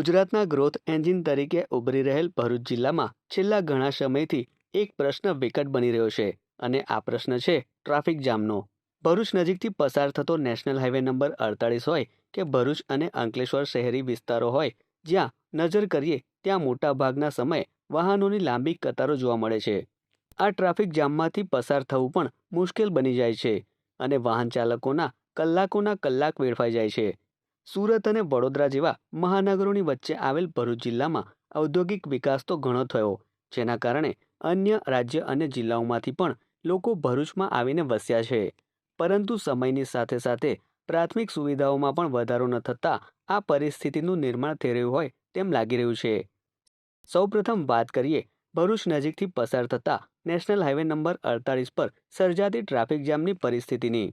ગુજરાતના growth engine તરીકે ઉભરી રહેલ ભરૂચ જિલ્લામાં છેલ્લા ઘણા સમયથી એક પ્રશ્ન વિકટ બની રહ્યો છે અને આ પ્રશ્ન છે ટ્રાફિક જામનો. ભરૂચ નજીકથી પસાર થતો નેશનલ હાઈવે નંબર 48 હોય કે ભરૂચ અને અંકલેશ્વર શહેરી વિસ્તારો હોય, જ્યાં નજર કરીએ ત્યાં મોટા ભાગના સમયે વાહનોની લાંબી કતારો જોવા મળે છે. આ ટ્રાફિક જામમાંથી પસાર થવું પણ મુશ્કેલ બની જાય છે અને વાહન ચાલકોના કલાકોના કલાક વેડફાઈ જાય છે. સુરત અને વડોદરા જેવા મહાનગરોની વચ્ચે આવેલ ભરૂચ જિલ્લામાં ઔદ્યોગિક વિકાસ તો ઘણો થયો, જેના કારણે અન્ય રાજ્ય અને જિલ્લાઓમાંથી પણ લોકો ભરૂચમાં આવીને વસ્યા છે. પરંતુ સમયની સાથે સાથે પ્રાથમિક સુવિધાઓમાં પણ વધારો ન થતાં આ પરિસ્થિતિનું નિર્માણ થઈ રહ્યું હોય તેમ લાગી રહ્યું છે. સૌપ્રથમ વાત કરીએ ભરૂચ નજીકથી પસાર થતા નેશનલ હાઈવે નંબર 48 પર સર્જાતી ટ્રાફિક જામની પરિસ્થિતિની.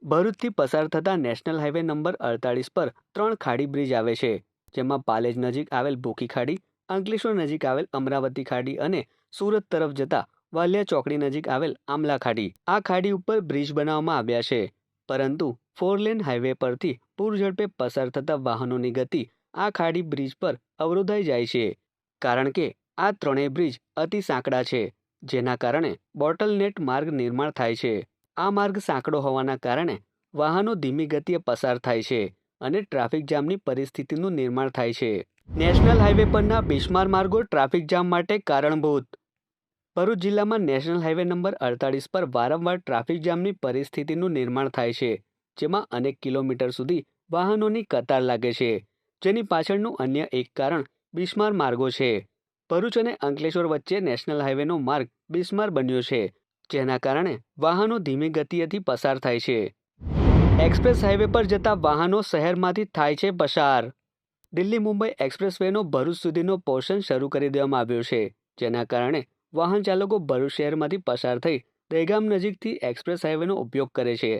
ભરૂચથી પસાર થતા નેશનલ હાઈવે નંબર 48 પર 3 ખાડી બ્રિજ આવે છે, જેમાં પાલેજ નજીક આવેલ ભૂખી ખાડી, અંકલેશ્વર નજીક આવેલ અમરાવતી ખાડી અને સુરત તરફ જતા વાલિયા ચોકડી નજીક આવેલ આમલા ખાડી. આ ખાડી ઉપર બ્રિજ બનાવવામાં આવ્યા છે, પરંતુ 4 લેન હાઈવે પરથી પૂરઝડપે પસાર થતા વાહનોની ગતિ આ ખાડી બ્રિજ પર અવરોધાઈ જાય છે, કારણ કે આ ત્રણેય બ્રિજ અતિ સાંકડા છે, જેના કારણે બોટલનેક માર્ગ નિર્માણ થાય છે. આ માર્ગ સાંકડો હોવાના કારણે વાહનો ધીમી ગતિએ પસાર થાય છે અને ટ્રાફિક જામની પરિસ્થિતિનું નિર્માણ થાય છે. નેશનલ હાઈવે પરના બિસ્માર માર્ગો ટ્રાફિક જામ માટે કારણભૂત. ભરૂચ જિલ્લામાં નેશનલ હાઈવે નંબર 48 પર વારંવાર ટ્રાફિક જામની પરિસ્થિતિનું નિર્માણ થાય છે, જેમાં અનેક કિલોમીટર સુધી વાહનોની કતાર લાગે છે, જેની પાછળનું અન્ય એક કારણ બિસ્માર માર્ગો છે. ભરૂચ અને અંકલેશ્વર વચ્ચે નેશનલ હાઈવેનો માર્ગ બિસ્માર બન્યો છે, જેના કારણે વાહનો ધીમી ગતિએથી પસાર થાય છે. એક્સપ્રેસ હાઈવે પર જતા વાહનો શહેરમાંથી થાય છે પસાર. દિલ્હી મુંબઈ એક્સપ્રેસ વેનો ભરૂચ સુધીનો પોર્શન શરૂ કરી દેવામાં આવ્યો છે, જેના કારણે વાહન ચાલકો ભરૂચ શહેરમાંથી પસાર થઈ દહેગામ નજીકથી એક્સપ્રેસ હાઈવેનો ઉપયોગ કરે છે.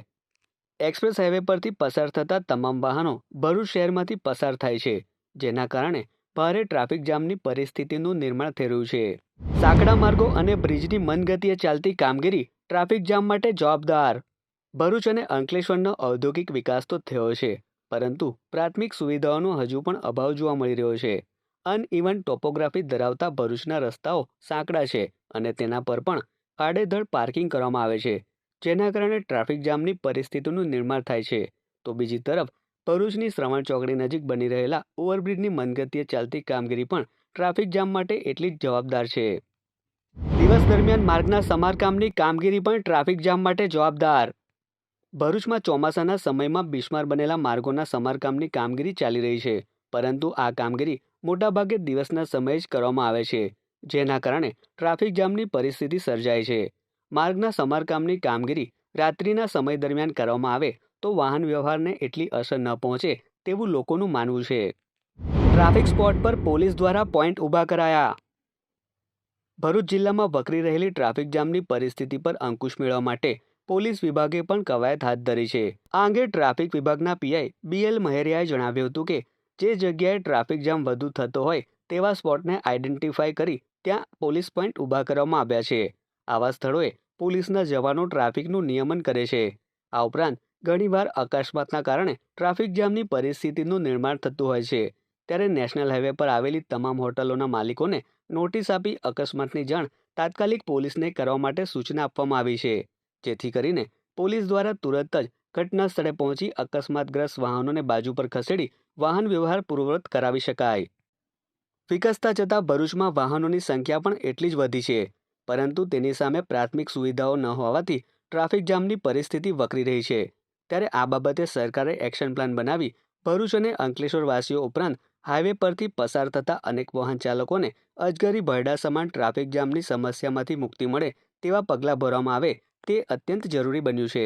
એક્સપ્રેસ હાઈવે પરથી પસાર થતા તમામ વાહનો ભરૂચ શહેરમાંથી પસાર થાય છે, જેના કારણે ભારે ટ્રાફિક જામની પરિસ્થિતિનું નિર્માણ થઈ રહ્યું છે. સાંકડા માર્ગો અને બ્રિજની મંદગતિએ ચાલતી કામગીરી ટ્રાફિક જામ માટે જવાબદાર. ભરૂચ અને અંકલેશ્વરનો ઔદ્યોગિક વિકાસ તો થયો છે, પરંતુ પ્રાથમિક સુવિધાઓનો હજુ પણ અભાવ જોવા મળી રહ્યો છે. અનઇવન ટોપોગ્રાફી ધરાવતા ભરૂચના રસ્તાઓ સાંકડા છે અને તેના પર પણ આડેધડ પાર્કિંગ કરવામાં આવે છે, જેના કારણે ટ્રાફિક જામની પરિસ્થિતિનું નિર્માણ થાય છે. તો બીજી તરફ ભરૂચની શ્રવણ ચોકડી નજીક બની રહેલા ઓવરબ્રિજની મંદગતિએ ચાલતી કામગીરી પણ ટ્રાફિક જામ માટે એટલી જ જવાબદાર છે. દિવસ દરમિયાન માર્ગના સમારકામની કામગીરી પણ ટ્રાફિક જામ માટે જવાબદાર. ભરૂચમાં ચોમાસાના સમયમાં બિસ્માર બનેલા માર્ગોના સમારકામની કામગીરી ચાલી રહી છે, પરંતુ આ કામગીરી મોટાભાગે દિવસના સમયે જ કરવામાં આવે છે, જેના કારણે ટ્રાફિક જામની પરિસ્થિતિ સર્જાય છે. માર્ગના સમારકામની કામગીરી રાત્રિના સમય દરમિયાન કરવામાં આવે તો વાહન વ્યવહારને એટલી અસર ન પહોંચે તેવું લોકોનું માનવું છે. ટ્રાફિક સ્પોટ પર પોલીસ દ્વારા પોઈન્ટ ઊભા કરાયા. ભરૂચ જિલ્લામાં વકરી રહેલી ટ્રાફિક જામની પરિસ્થિતિ પર અંકુશ મેળવવા માટે પોલીસ વિભાગે પણ કવાયત હાથ ધરી છે. આ અંગે ટ્રાફિક વિભાગના પીઆઈ BL મહેરિયાએ જણાવ્યું હતું કે જે જગ્યાએ ટ્રાફિક જામ વધુ થતો હોય તેવા સ્પોટને આઈડેન્ટિફાઈ કરી ત્યાં પોલીસ પોઈન્ટ ઊભા કરવામાં આવ્યા છે. આવા સ્થળોએ પોલીસના જવાનો ટ્રાફિકનું નિયમન કરે છે. આ ઉપરાંત ઘણીવાર અકસ્માતના કારણે ટ્રાફિક જામની પરિસ્થિતિનું નિર્માણ થતું હોય છે, ત્યારે નેશનલ હાઈવે પર આવેલી તમામ હોટલોના માલિકોને નોટિસ આપી અકસ્માતની જાણ તાત્કાલિક પોલીસને કરવા માટે સૂચના આપવામાં આવી છે, જેથી કરીને પોલીસ દ્વારા તુરંત જ ઘટના સ્થળે પહોંચી અકસ્માતગ્રસ્ત વાહનોને બાજુ પર ખસેડી વાહન વ્યવહાર પૂર્વવત કરાવી શકાય. વિકસતા જતા ભરૂચમાં વાહનોની સંખ્યા પણ એટલી જ વધી છે, પરંતુ તેની સામે પ્રાથમિક સુવિધાઓ ન હોવાથી ટ્રાફિક જામની પરિસ્થિતિ વકરી રહી છે. ત્યારે આ બાબતે સરકારે એક્શન પ્લાન બનાવી ભરૂચ અને અંકલેશ્વર વાસીઓ ઉપરાંત હાઈવે પરથી પસાર થતા અનેક વાહન ચાલકોને અજગરી ભરડા સમાન ટ્રાફિક જામની સમસ્યામાંથી મુક્તિ મળે તેવા પગલાં ભરવામાં આવે તે અત્યંત જરૂરી બન્યું છે.